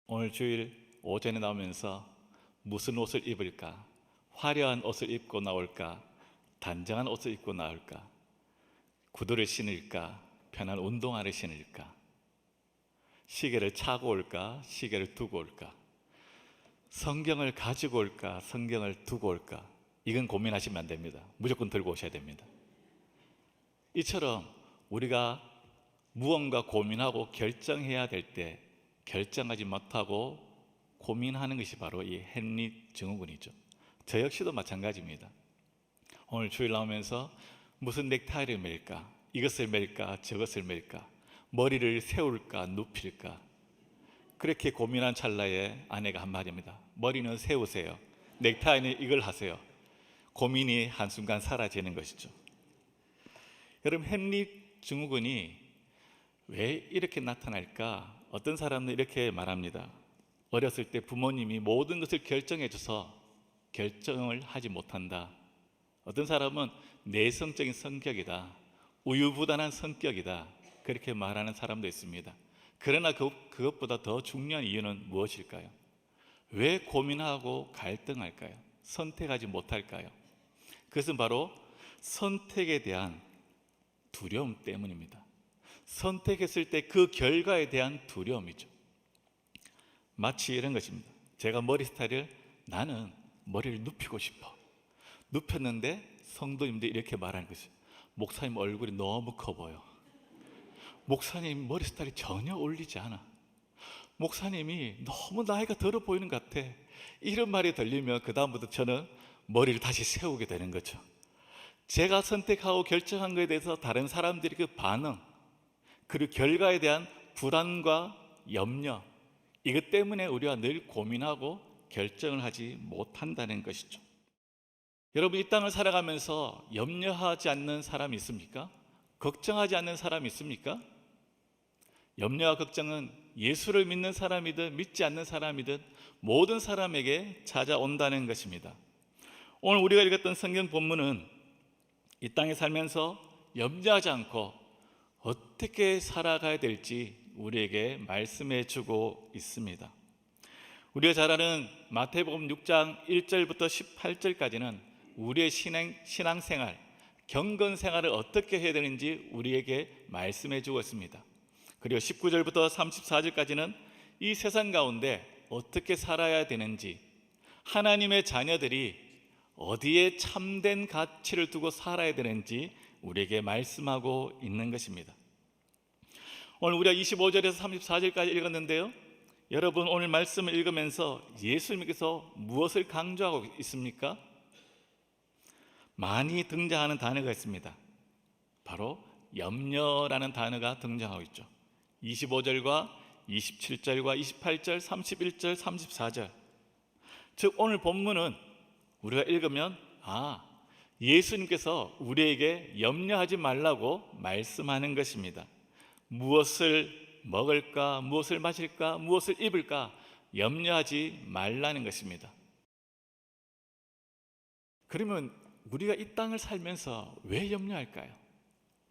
오늘 주일 오전에 나오면서 무슨 옷을 입을까? 화려한 옷을 입고 나올까? 단정한 옷을 입고 나올까? 구두를 신을까? 편한 운동화를 신을까? 시계를 차고 올까? 시계를 두고 올까? 성경을 가지고 올까? 성경을 두고 올까? 이건 고민하시면 안 됩니다. 무조건 들고 오셔야 됩니다. 이처럼 우리가 무언가 고민하고 결정해야 될 때 결정하지 못하고 고민하는 것이 바로 이 헨리 증후군이죠. 저 역시도 마찬가지입니다. 오늘 주일 나오면서 무슨 넥타이를 맬까? 이것을 맬까? 저것을 맬까? 머리를 세울까? 눕힐까? 그렇게 고민한 찰나에 아내가 한마디입니다. 머리는 세우세요. 넥타이는 이걸 하세요. 고민이 한순간 사라지는 것이죠. 여러분, 헨리 증후군이 왜 이렇게 나타날까? 어떤 사람은 이렇게 말합니다. 어렸을 때 부모님이 모든 것을 결정해 줘서 결정을 하지 못한다. 어떤 사람은 내성적인 성격이다. 우유부단한 성격이다. 그렇게 말하는 사람도 있습니다. 그러나 그것보다 더 중요한 이유는 무엇일까요? 왜 고민하고 갈등할까요? 선택하지 못할까요? 그것은 바로 선택에 대한 두려움 때문입니다. 선택했을 때 그 결과에 대한 두려움이죠. 마치 이런 것입니다. 제가 머리 스타일을 나는 머리를 눕히고 싶어. 눕혔는데 성도님들이 이렇게 말하는 것이죠. 목사님 얼굴이 너무 커 보여. 목사님 머리 스타일이 전혀 어울리지 않아. 목사님이 너무 나이가 들어 보이는 것 같아. 이런 말이 들리면 그 다음부터 저는 머리를 다시 세우게 되는 거죠. 제가 선택하고 결정한 것에 대해서 다른 사람들의 그 반응, 그리고 결과에 대한 불안과 염려, 이것 때문에 우리가 늘 고민하고 결정을 하지 못한다는 것이죠. 여러분, 이 땅을 살아가면서 염려하지 않는 사람이 있습니까? 걱정하지 않는 사람이 있습니까? 염려와 걱정은 예수를 믿는 사람이든 믿지 않는 사람이든 모든 사람에게 찾아온다는 것입니다. 오늘 우리가 읽었던 성경 본문은 이 땅에 살면서 염려하지 않고 어떻게 살아가야 될지 우리에게 말씀해 주고 있습니다. 우리가 잘 아는 마태복음 6장 1절부터 18절까지는 우리의 신앙생활, 경건생활을 어떻게 해야 되는지 우리에게 말씀해 주고 있습니다. 그리고 19절부터 34절까지는 이 세상 가운데 어떻게 살아야 되는지, 하나님의 자녀들이 어디에 참된 가치를 두고 살아야 되는지 우리에게 말씀하고 있는 것입니다. 오늘 우리가 25절에서 34절까지 읽었는데요, 여러분 오늘 말씀을 읽으면서 예수님께서 무엇을 강조하고 있습니까? 많이 등장하는 단어가 있습니다. 바로 염려라는 단어가 등장하고 있죠. 25절과 27절과 28절, 31절, 34절. 즉 오늘 본문은 우리가 읽으면 예수님께서 우리에게 염려하지 말라고 말씀하는 것입니다. 무엇을 먹을까, 무엇을 마실까, 무엇을 입을까 염려하지 말라는 것입니다. 그러면 우리가 이 땅을 살면서 왜 염려할까요?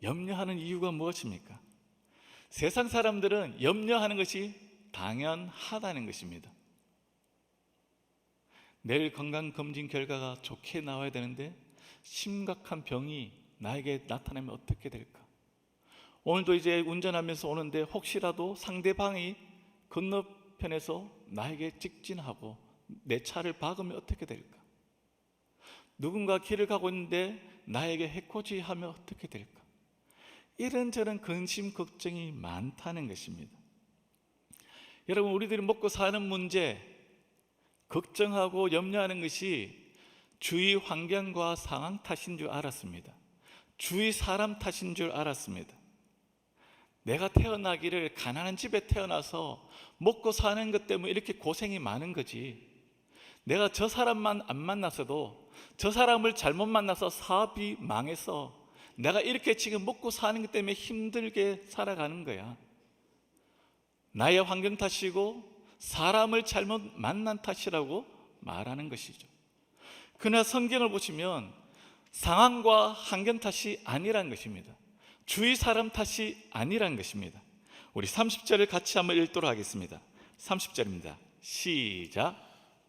염려하는 이유가 무엇입니까? 세상 사람들은 염려하는 것이 당연하다는 것입니다. 내일 건강검진 결과가 좋게 나와야 되는데 심각한 병이 나에게 나타나면 어떻게 될까? 오늘도 이제 운전하면서 오는데 혹시라도 상대방이 건너편에서 나에게 직진하고 내 차를 박으면 어떻게 될까? 누군가 길을 가고 있는데 나에게 해코지하면 어떻게 될까? 이런저런 근심 걱정이 많다는 것입니다. 여러분, 우리들이 먹고 사는 문제 걱정하고 염려하는 것이 주위 환경과 상황 탓인 줄 알았습니다. 주위 사람 탓인 줄 알았습니다. 내가 태어나기를 가난한 집에 태어나서 먹고 사는 것 때문에 이렇게 고생이 많은 거지, 내가 저 사람만 안 만났어도 저 사람을 잘못 만나서 사업이 망해서 내가 이렇게 지금 먹고 사는 것 때문에 힘들게 살아가는 거야. 나의 환경 탓이고 사람을 잘못 만난 탓이라고 말하는 것이죠. 그러나 성경을 보시면 상황과 환경 탓이 아니라는 것입니다. 주위 사람 탓이 아니라는 것입니다. 우리 30절을 같이 한번 읽도록 하겠습니다. 30절입니다. 시작.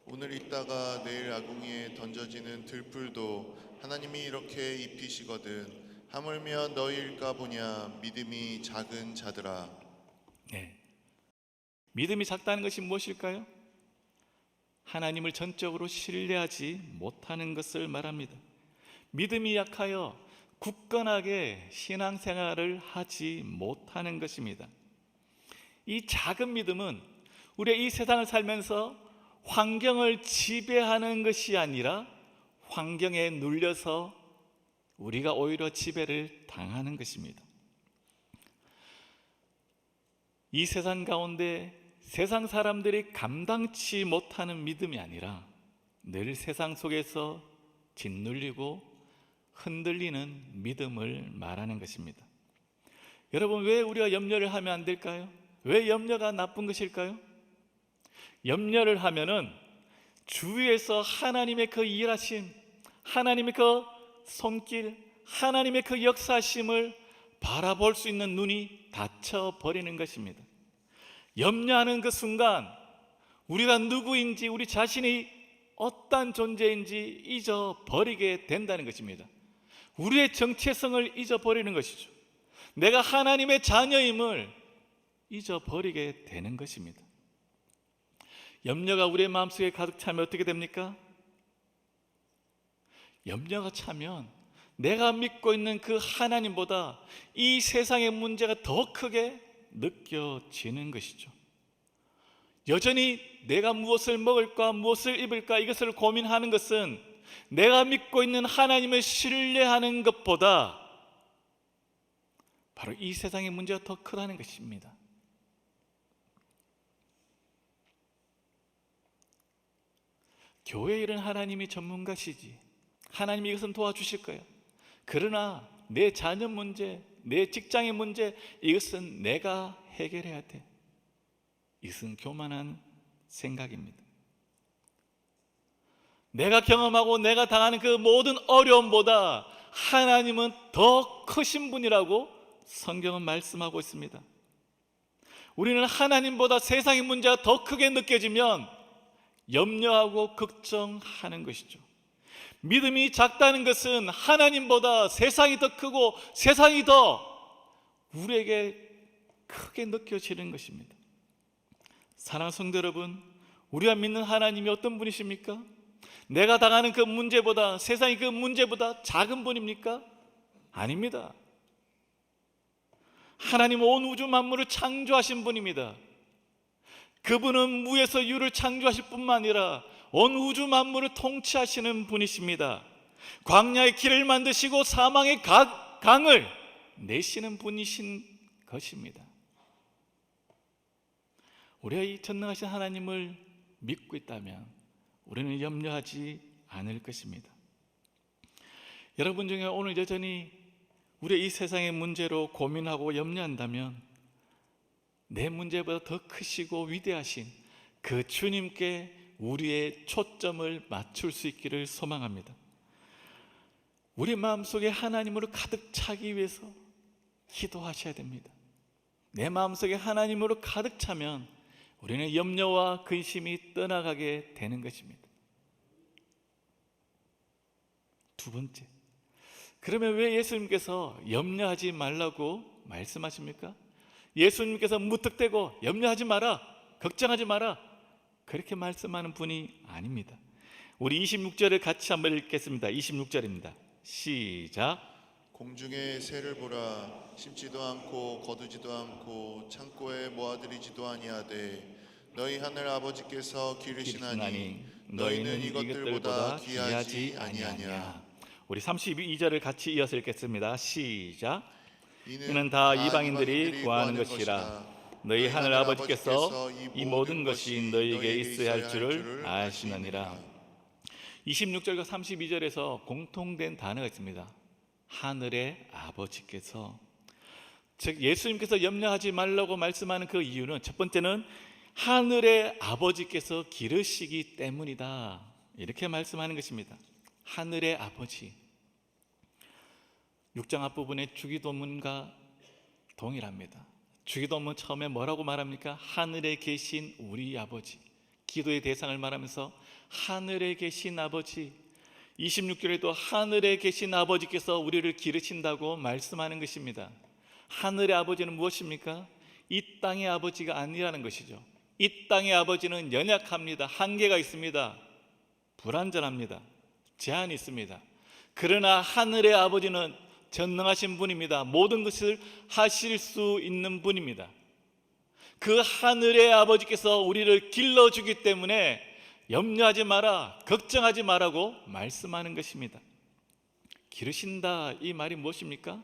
오늘 있다가 내일 아궁이에 던져지는 들풀도 하나님이 이렇게 입히시거든 하물며 너희일까 보냐 믿음이 작은 자들아. 네. 믿음이 작다는 것이 무엇일까요? 하나님을 전적으로 신뢰하지 못하는 것을 말합니다. 믿음이 약하여 굳건하게 신앙생활을 하지 못하는 것입니다. 이 작은 믿음은 우리의 이 세상을 살면서 환경을 지배하는 것이 아니라 환경에 눌려서 우리가 오히려 지배를 당하는 것입니다. 이 세상 가운데 세상 사람들이 감당치 못하는 믿음이 아니라 늘 세상 속에서 짓눌리고 흔들리는 믿음을 말하는 것입니다. 여러분, 왜 우리가 염려를 하면 안 될까요? 왜 염려가 나쁜 것일까요? 염려를 하면은 주위에서 하나님의 그 일하심, 하나님의 그 손길, 하나님의 그 역사심을 바라볼 수 있는 눈이 닫혀버리는 것입니다. 염려하는 그 순간 우리가 누구인지, 우리 자신이 어떤 존재인지 잊어버리게 된다는 것입니다. 우리의 정체성을 잊어버리는 것이죠. 내가 하나님의 자녀임을 잊어버리게 되는 것입니다. 염려가 우리의 마음속에 가득 차면 어떻게 됩니까? 염려가 차면 내가 믿고 있는 그 하나님보다 이 세상의 문제가 더 크게 느껴지는 것이죠. 여전히 내가 무엇을 먹을까, 무엇을 입을까 이것을 고민하는 것은 내가 믿고 있는 하나님을 신뢰하는 것보다 바로 이 세상의 문제가 더 크다는 것입니다. 교회 일은 하나님이 전문가시지, 하나님이 이것은 도와주실 거예요. 그러나 내 자녀 문제, 내 직장의 문제, 이것은 내가 해결해야 돼. 이것은 교만한 생각입니다. 내가 경험하고 내가 당하는 그 모든 어려움보다 하나님은 더 크신 분이라고 성경은 말씀하고 있습니다. 우리는 하나님보다 세상의 문제가 더 크게 느껴지면 염려하고 걱정하는 것이죠. 믿음이 작다는 것은 하나님보다 세상이 더 크고 세상이 더 우리에게 크게 느껴지는 것입니다. 사랑하는 성도 여러분, 우리가 믿는 하나님이 어떤 분이십니까? 내가 당하는 그 문제보다, 세상의 그 문제보다 작은 분입니까? 아닙니다. 하나님은 온 우주 만물을 창조하신 분입니다. 그분은 무에서 유를 창조하실 뿐만 아니라 온 우주 만물을 통치하시는 분이십니다. 광야의 길을 만드시고 사망의 강을 내시는 분이신 것입니다. 우리가 이 전능하신 하나님을 믿고 있다면 우리는 염려하지 않을 것입니다. 여러분 중에 오늘 여전히 우리 이 세상의 문제로 고민하고 염려한다면 내 문제보다 더 크시고 위대하신 그 주님께 우리의 초점을 맞출 수 있기를 소망합니다. 우리 마음속에 하나님으로 가득 차기 위해서 기도하셔야 됩니다. 내 마음속에 하나님으로 가득 차면 우리는 염려와 근심이 떠나가게 되는 것입니다. 두 번째, 그러면 왜 예수님께서 염려하지 말라고 말씀하십니까? 예수님께서 무턱대고 염려하지 마라, 걱정하지 마라 그렇게 말씀하는 분이 아닙니다. 우리 26절을 같이 한번 읽겠습니다. 26절입니다. 시작. 공중의 새를 보라. 심지도 않고 거두지도 않고 창고에 모아들이지도 아니하되 너희 하늘 아버지께서 기르시나니 너희는 이것들보다 귀하지 아니하냐. 우리 32절을 같이 이어서 읽겠습니다. 시작. 이는 다 이방인들이 구하는 것이라. 너희 하늘 아버지께서 이 모든 것이 너희에게 있어야 할 줄을 아시느니라. 26절과 32절에서 공통된 단어가 있습니다. 하늘의 아버지께서, 즉 예수님께서 염려하지 말라고 말씀하는 그 이유는 첫 번째는 하늘의 아버지께서 기르시기 때문이다 이렇게 말씀하는 것입니다. 하늘의 아버지, 6장 앞부분의 주기도문과 동일합니다. 주기도문 처음에 뭐라고 말합니까? 하늘에 계신 우리 아버지. 기도의 대상을 말하면서 하늘에 계신 아버지, 26절에도 하늘에 계신 아버지께서 우리를 기르신다고 말씀하는 것입니다. 하늘의 아버지는 무엇입니까? 이 땅의 아버지가 아니라는 것이죠. 이 땅의 아버지는 연약합니다. 한계가 있습니다. 불완전합니다. 제한이 있습니다. 그러나 하늘의 아버지는 전능하신 분입니다. 모든 것을 하실 수 있는 분입니다. 그 하늘의 아버지께서 우리를 길러주기 때문에 염려하지 마라, 걱정하지 마라고 말씀하는 것입니다. 기르신다, 이 말이 무엇입니까?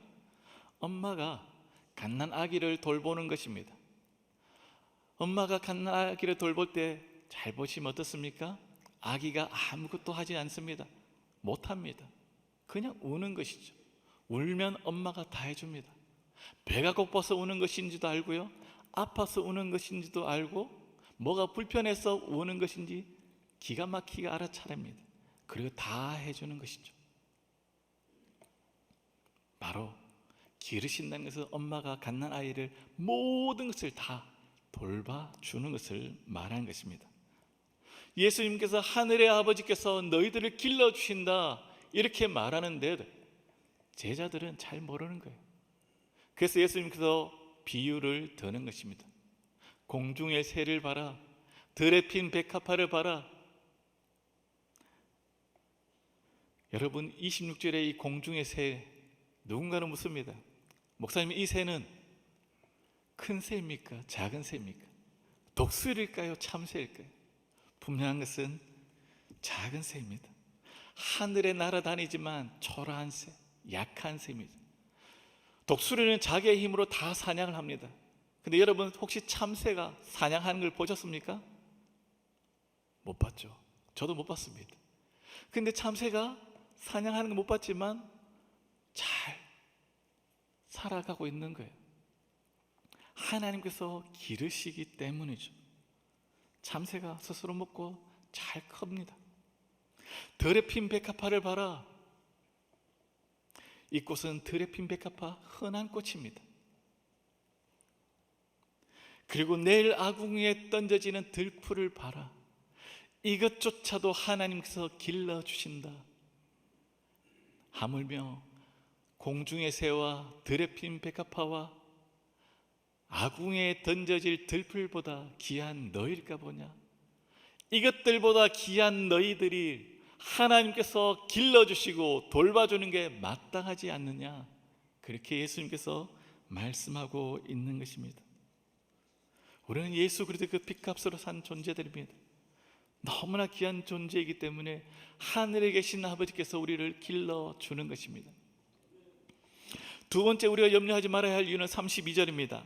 엄마가 갓난 아기를 돌보는 것입니다. 엄마가 갓난 아기를 돌볼 때 잘 보시면 어떻습니까? 아기가 아무것도 하지 않습니다. 못합니다. 그냥 우는 것이죠. 울면 엄마가 다 해줍니다. 배가 고파서 우는 것인지도 알고요, 아파서 우는 것인지도 알고, 뭐가 불편해서 우는 것인지 기가 막히게 알아차립니다. 그리고 다 해주는 것이죠. 바로 기르신다는 것은 엄마가 갓난 아이를 모든 것을 다 돌봐주는 것을 말하는 것입니다. 예수님께서 하늘의 아버지께서 너희들을 길러주신다 이렇게 말하는데 제자들은 잘 모르는 거예요. 그래서 예수님께서 비유를 드는 것입니다. 공중의 새를 봐라, 들에 핀 백합화를 봐라. 여러분, 26절에 이 공중의 새, 누군가는 묻습니다. 목사님, 이 새는 큰 새입니까? 작은 새입니까? 독수리일까요? 참새일까요? 분명한 것은 작은 새입니다. 하늘에 날아다니지만 초라한 새, 약한 새입니다. 독수리는 자기의 힘으로 다 사냥을 합니다. 근데 여러분, 혹시 참새가 사냥하는 걸 보셨습니까? 못 봤죠. 저도 못 봤습니다. 근데 참새가 사냥하는 거 못 봤지만 잘 살아가고 있는 거예요. 하나님께서 기르시기 때문이죠. 참새가 스스로 먹고 잘 큽니다. 들에 핀 백합화를 봐라. 이 꽃은 들에 핀 백합화, 흔한 꽃입니다. 그리고 내일 아궁이에 던져지는 들풀을 봐라. 이것조차도 하나님께서 길러주신다. 하물며 공중의 새와 들에 핀 백합화와 아궁이에 던져질 들풀보다 귀한 너희일까 보냐. 이것들보다 귀한 너희들이 하나님께서 길러주시고 돌봐주는 게 마땅하지 않느냐. 그렇게 예수님께서 말씀하고 있는 것입니다. 우리는 예수 그리스도 그 피값으로 산 존재들입니다. 너무나 귀한 존재이기 때문에 하늘에 계신 아버지께서 우리를 길러주는 것입니다. 두 번째 우리가 염려하지 말아야 할 이유는 32절입니다.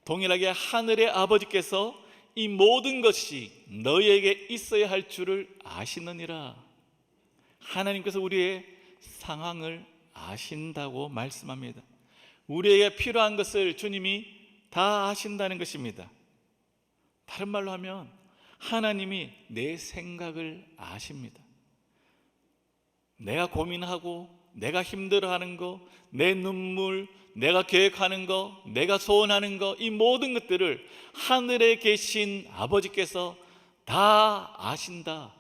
동일하게 하늘의 아버지께서 이 모든 것이 너희에게 있어야 할 줄을 아시느니라. 하나님께서 우리의 상황을 아신다고 말씀합니다. 우리에게 필요한 것을 주님이 다 아신다는 것입니다. 다른 말로 하면 하나님이 내 생각을 아십니다. 내가 고민하고 내가 힘들어하는 거, 내 눈물, 내가 계획하는 거, 내가 소원하는 거, 이 모든 것들을 하늘에 계신 아버지께서 다 아신다.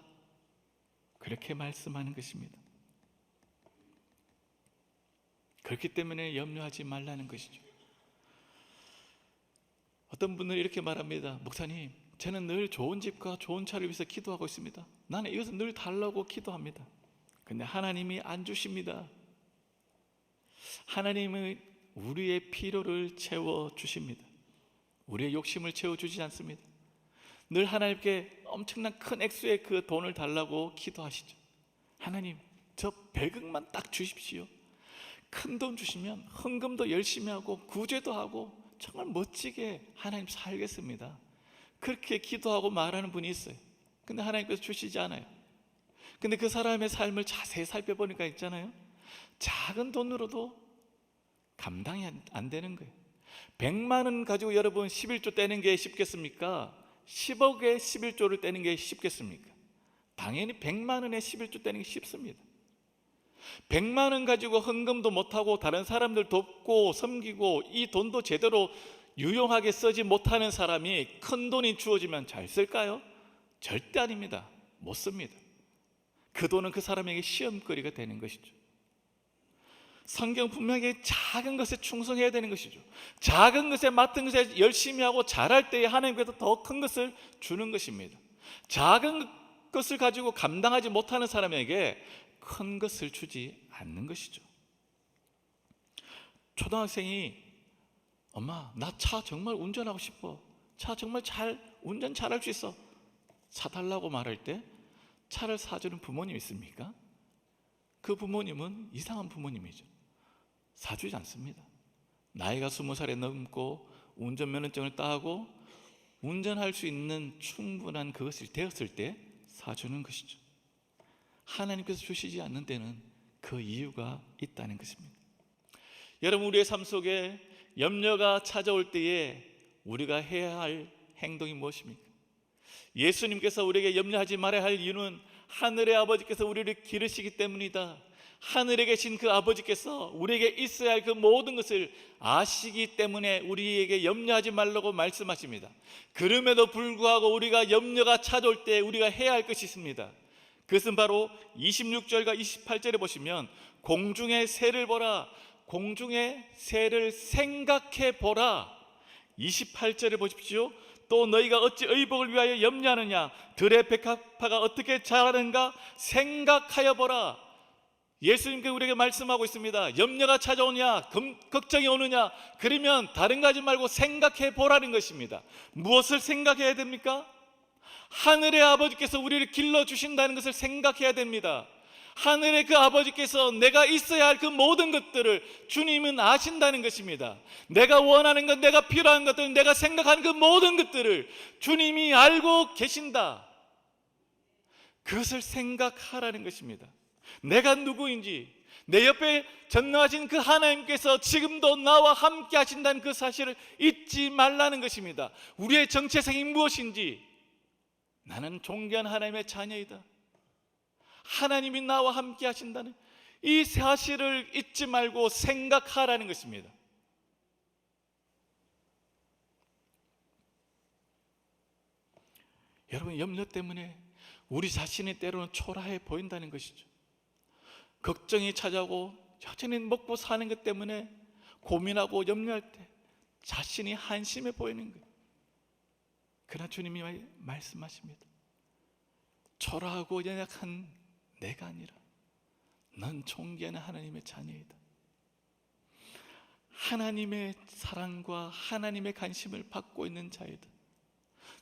그렇게 말씀하는 것입니다. 그렇기 때문에 염려하지 말라는 것이죠. 어떤 분은 이렇게 말합니다. 목사님, 저는 늘 좋은 집과 좋은 차를 위해서 기도하고 있습니다. 나는 이것을 늘 달라고 기도합니다. 근데 하나님이 안 주십니다. 하나님은 우리의 필요를 채워주십니다. 우리의 욕심을 채워주지 않습니다. 늘 하나님께 엄청난 큰 액수의 그 돈을 달라고 기도하시죠. 하나님, 저 100억만 딱 주십시오. 큰 돈 주시면 헌금도 열심히 하고 구제도 하고 정말 멋지게 하나님 살겠습니다. 그렇게 기도하고 말하는 분이 있어요. 근데 하나님께서 주시지 않아요. 근데 그 사람의 삶을 자세히 살펴보니까 있잖아요, 작은 돈으로도 감당이 안 되는 거예요. 100만 원 가지고 여러분 11조 떼는 게 쉽겠습니까? 10억에 11조를 떼는 게 쉽겠습니까? 당연히 100만 원에 11조 떼는 게 쉽습니다. 100만 원 가지고 헌금도 못하고 다른 사람들 돕고 섬기고 이 돈도 제대로 유용하게 쓰지 못하는 사람이 큰 돈이 주어지면 잘 쓸까요? 절대 아닙니다. 못 씁니다. 그 돈은 그 사람에게 시험거리가 되는 것이죠. 성경 분명히 작은 것에 충성해야 되는 것이죠. 작은 것에 맡은 것에 열심히 하고 잘할 때에 하나님께서 더 큰 것을 주는 것입니다. 작은 것을 가지고 감당하지 못하는 사람에게 큰 것을 주지 않는 것이죠. 초등학생이 엄마, 나 차 정말 운전하고 싶어. 차 정말 운전 잘할 수 있어. 사달라고 말할 때 차를 사주는 부모님 있습니까? 그 부모님은 이상한 부모님이죠. 사주지 않습니다. 나이가 20살에 넘고 운전면허증을 따고 운전할 수 있는 충분한 그것이 되었을 때 사주는 것이죠. 하나님께서 주시지 않는 데는 그 이유가 있다는 것입니다. 여러분, 우리의 삶 속에 염려가 찾아올 때에 우리가 해야 할 행동이 무엇입니까? 예수님께서 우리에게 염려하지 말아야 할 이유는 하늘의 아버지께서 우리를 기르시기 때문이다. 하늘에 계신 그 아버지께서 우리에게 있어야 할 그 모든 것을 아시기 때문에 우리에게 염려하지 말라고 말씀하십니다. 그럼에도 불구하고 우리가 염려가 찾아올 때 우리가 해야 할 것이 있습니다. 그것은 바로 26절과 28절에 보시면 공중의 새를 보라, 공중의 새를 생각해 보라. 28절에 보십시오. 또 너희가 어찌 의복을 위하여 염려하느냐, 들의 백합화가 어떻게 자라는가 생각하여 보라. 예수님께서 우리에게 말씀하고 있습니다. 염려가 찾아오냐, 걱정이 오느냐, 그러면 다른 거 하지 말고 생각해 보라는 것입니다. 무엇을 생각해야 됩니까? 하늘의 아버지께서 우리를 길러주신다는 것을 생각해야 됩니다. 하늘의 그 아버지께서 내가 있어야 할 그 모든 것들을 주님은 아신다는 것입니다. 내가 원하는 것, 내가 필요한 것들, 내가 생각하는 그 모든 것들을 주님이 알고 계신다. 그것을 생각하라는 것입니다. 내가 누구인지, 내 옆에 전능하신 그 하나님께서 지금도 나와 함께 하신다는 그 사실을 잊지 말라는 것입니다. 우리의 정체성이 무엇인지, 나는 존귀한 하나님의 자녀이다, 하나님이 나와 함께 하신다는 이 사실을 잊지 말고 생각하라는 것입니다. 여러분, 염려 때문에 우리 자신이 때로는 초라해 보인다는 것이죠. 걱정이 찾아오고 여전히 먹고 사는 것 때문에 고민하고 염려할 때 자신이 한심해 보이는 거예요. 그러나 주님이 말씀하십니다. 초라하고 연약한 내가 아니라 넌 존귀한 하나님의 자녀이다. 하나님의 사랑과 하나님의 관심을 받고 있는 자이다.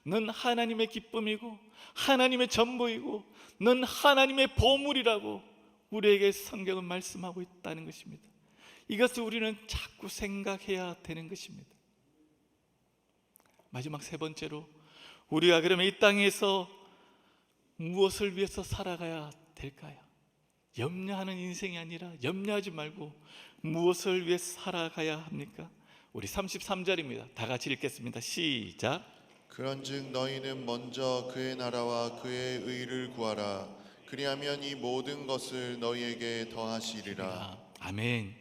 넌 하나님의 기쁨이고 하나님의 전부이고 넌 하나님의 보물이라고 우리에게 성경은 말씀하고 있다는 것입니다. 이것을 우리는 자꾸 생각해야 되는 것입니다. 마지막 세 번째로, 우리가 그러면 이 땅에서 무엇을 위해서 살아가야 될까요? 염려하는 인생이 아니라 염려하지 말고 무엇을 위해 살아가야 합니까? 우리 33절입니다. 다 같이 읽겠습니다. 시작. 그런즉 너희는 먼저 그의 나라와 그의 의를 구하라. 그리하면 이 모든 것을 너희에게 더하시리라. 아멘.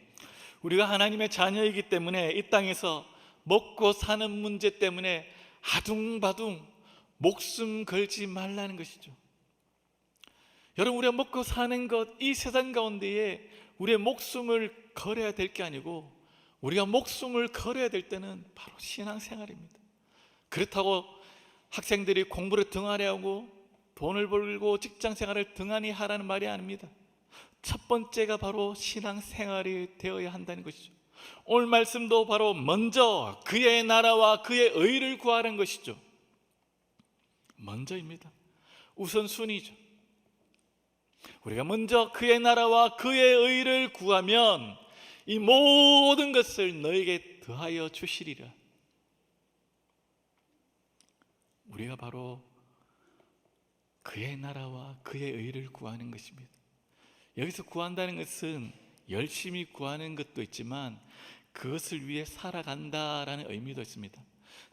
우리가 하나님의 자녀이기 때문에 이 땅에서 먹고 사는 문제 때문에 아둥바둥 목숨 걸지 말라는 것이죠. 여러분, 우리가 먹고 사는 것, 이 세상 가운데에 우리의 목숨을 걸어야 될 게 아니고 우리가 목숨을 걸어야 될 때는 바로 신앙생활입니다. 그렇다고 학생들이 공부를 등한히 하고 돈을 벌고 직장생활을 등한히 하라는 말이 아닙니다. 첫 번째가 바로 신앙생활이 되어야 한다는 것이죠. 오늘 말씀도 바로 먼저 그의 나라와 그의 의를 구하는 것이죠. 먼저입니다. 우선순위죠. 우리가 먼저 그의 나라와 그의 의를 구하면 이 모든 것을 너에게 더하여 주시리라. 우리가 바로 그의 나라와 그의 의를 구하는 것입니다. 여기서 구한다는 것은 열심히 구하는 것도 있지만 그것을 위해 살아간다라는 의미도 있습니다.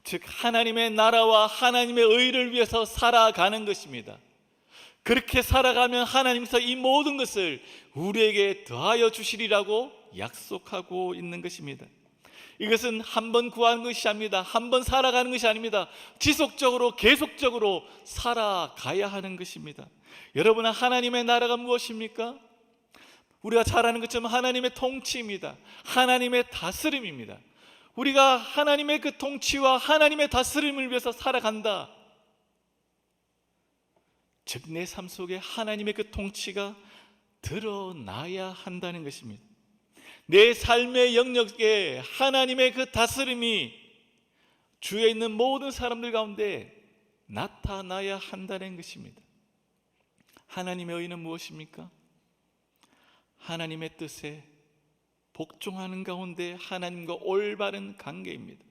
즉 하나님의 나라와 하나님의 의를 위해서 살아가는 것입니다. 그렇게 살아가면 하나님께서 이 모든 것을 우리에게 더하여 주시리라고 약속하고 있는 것입니다. 이것은 한 번 구하는 것이 아닙니다. 한 번 살아가는 것이 아닙니다. 지속적으로 계속적으로 살아가야 하는 것입니다. 여러분, 하나님의 나라가 무엇입니까? 우리가 잘 아는 것처럼 하나님의 통치입니다. 하나님의 다스림입니다. 우리가 하나님의 그 통치와 하나님의 다스림을 위해서 살아간다, 즉 내 삶 속에 하나님의 그 통치가 드러나야 한다는 것입니다. 내 삶의 영역에 하나님의 그 다스림이 주에 있는 모든 사람들 가운데 나타나야 한다는 것입니다. 하나님의 의는 무엇입니까? 하나님의 뜻에 복종하는 가운데 하나님과 올바른 관계입니다.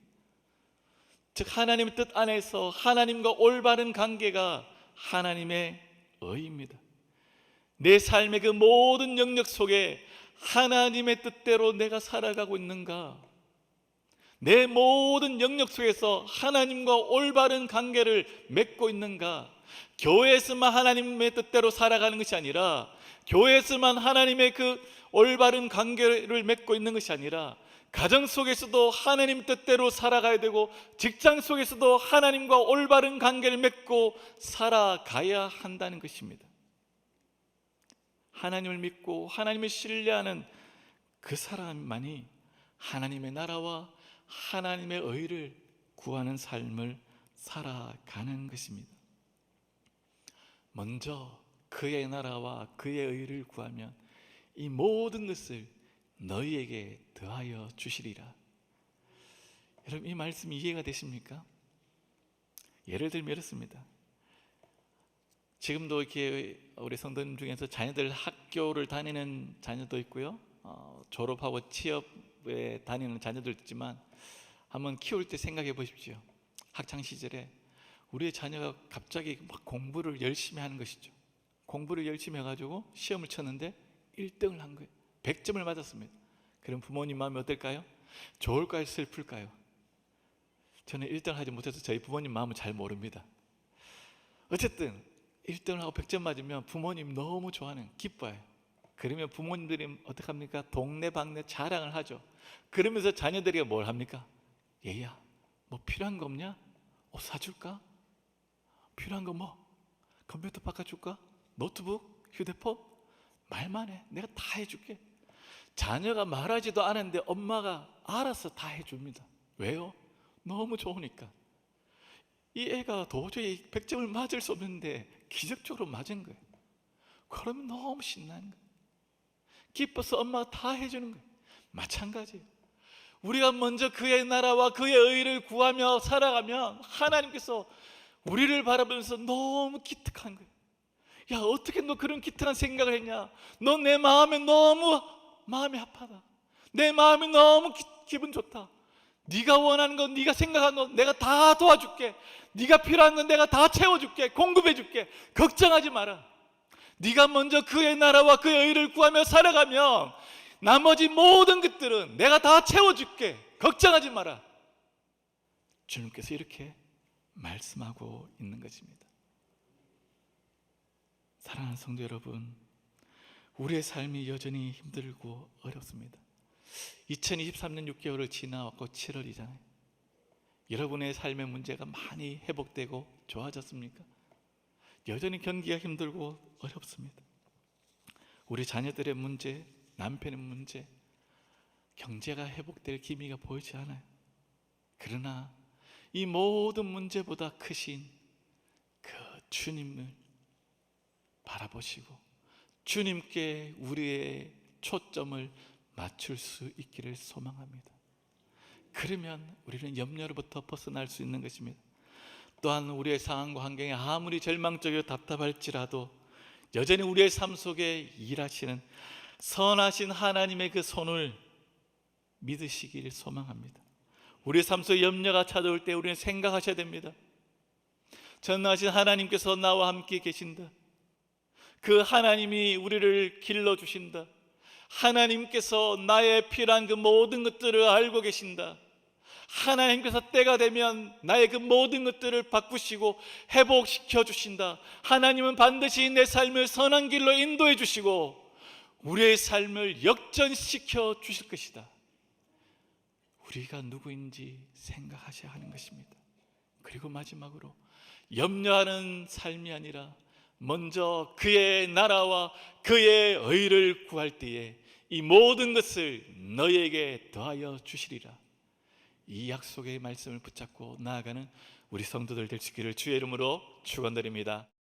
즉 하나님의 뜻 안에서 하나님과 올바른 관계가 하나님의 의입니다. 내 삶의 그 모든 영역 속에 하나님의 뜻대로 내가 살아가고 있는가? 내 모든 영역 속에서 하나님과 올바른 관계를 맺고 있는가? 교회에서만 하나님의 뜻대로 살아가는 것이 아니라, 교회에서만 하나님의 그 올바른 관계를 맺고 있는 것이 아니라, 가정 속에서도 하나님 뜻대로 살아가야 되고, 직장 속에서도 하나님과 올바른 관계를 맺고 살아가야 한다는 것입니다. 하나님을 믿고 하나님을 신뢰하는 그 사람만이 하나님의 나라와 하나님의 의를 구하는 삶을 살아가는 것입니다. 먼저 그의 나라와 그의 의를 구하면 이 모든 것을 너희에게 더하여 주시리라. 여러분, 이 말씀이 이해가 되십니까? 예를 들면 이렇습니다. 지금도 이렇게 우리 성도님 중에서 자녀들 학교를 다니는 자녀도 있고요, 졸업하고 취업에 다니는 자녀도 있지만, 한번 키울 때 생각해 보십시오. 학창 시절에 우리의 자녀가 갑자기 막 공부를 열심히 하는 것이죠. 공부를 열심히 해가지고 시험을 쳤는데 1등을 한 거예요. 100점을 맞았습니다. 그럼 부모님 마음이 어떨까요? 좋을까요? 슬플까요? 저는 1등을 하지 못해서 저희 부모님 마음을 잘 모릅니다. 어쨌든 1등을 하고 100점 맞으면 부모님 너무 좋아하는, 기뻐요. 그러면 부모님들이 어떻게 합니까? 동네방네 자랑을 하죠. 그러면서 자녀들이 뭘 합니까? 얘야, 뭐 필요한 거 없냐? 옷 사줄까? 필요한 거 뭐? 컴퓨터 바꿔줄까? 노트북? 휴대폰? 말만 해. 내가 다 해줄게. 자녀가 말하지도 않았는데 엄마가 알아서 다 해줍니다. 왜요? 너무 좋으니까. 이 애가 도저히 100점을 맞을 수 없는데 기적적으로 맞은 거예요. 그러면 너무 신나는 거예요. 기뻐서 엄마가 다 해주는 거예요. 마찬가지예요. 우리가 먼저 그의 나라와 그의 의를 구하며 살아가면 하나님께서 우리를 바라보면서 너무 기특한 거예요. 야, 어떻게 너 그런 기특한 생각을 했냐? 너 내 마음에 너무 마음이 아파다. 내 마음이 너무 기분 좋다. 네가 원하는 건, 네가 생각하는 건 내가 다 도와줄게. 네가 필요한 건 내가 다 채워줄게. 공급해줄게. 걱정하지 마라. 네가 먼저 그의 나라와 그의 의를 구하며 살아가면 나머지 모든 것들은 내가 다 채워줄게. 걱정하지 마라. 주님께서 이렇게 말씀하고 있는 것입니다. 사랑하는 성도 여러분, 우리의 삶이 여전히 힘들고 어렵습니다. 2023년 6개월을 지나왔고 7월이잖아요. 여러분의 삶의 문제가 많이 회복되고 좋아졌습니까? 여전히 견디기가 힘들고 어렵습니다. 우리 자녀들의 문제, 남편의 문제, 경제가 회복될 기미가 보이지 않아요. 그러나 이 모든 문제보다 크신 그 주님을 바라보시고 주님께 우리의 초점을 맞출 수 있기를 소망합니다. 그러면 우리는 염려로부터 벗어날 수 있는 것입니다. 또한 우리의 상황과 환경이 아무리 절망적이고 답답할지라도 여전히 우리의 삶 속에 일하시는 선하신 하나님의 그 손을 믿으시기를 소망합니다. 우리의 삶 속에 염려가 찾아올 때 우리는 생각하셔야 됩니다. 전능하신 하나님께서 나와 함께 계신다. 그 하나님이 우리를 길러주신다. 하나님께서 나의 필요한 그 모든 것들을 알고 계신다. 하나님께서 때가 되면 나의 그 모든 것들을 바꾸시고 회복시켜 주신다. 하나님은 반드시 내 삶을 선한 길로 인도해 주시고 우리의 삶을 역전시켜 주실 것이다. 우리가 누구인지 생각하셔야 하는 것입니다. 그리고 마지막으로 염려하는 삶이 아니라 먼저 그의 나라와 그의 의를 구할 때에 이 모든 것을 너희에게 더하여 주시리라. 이 약속의 말씀을 붙잡고 나아가는 우리 성도들 될 수 있기를 주의 이름으로 축원드립니다.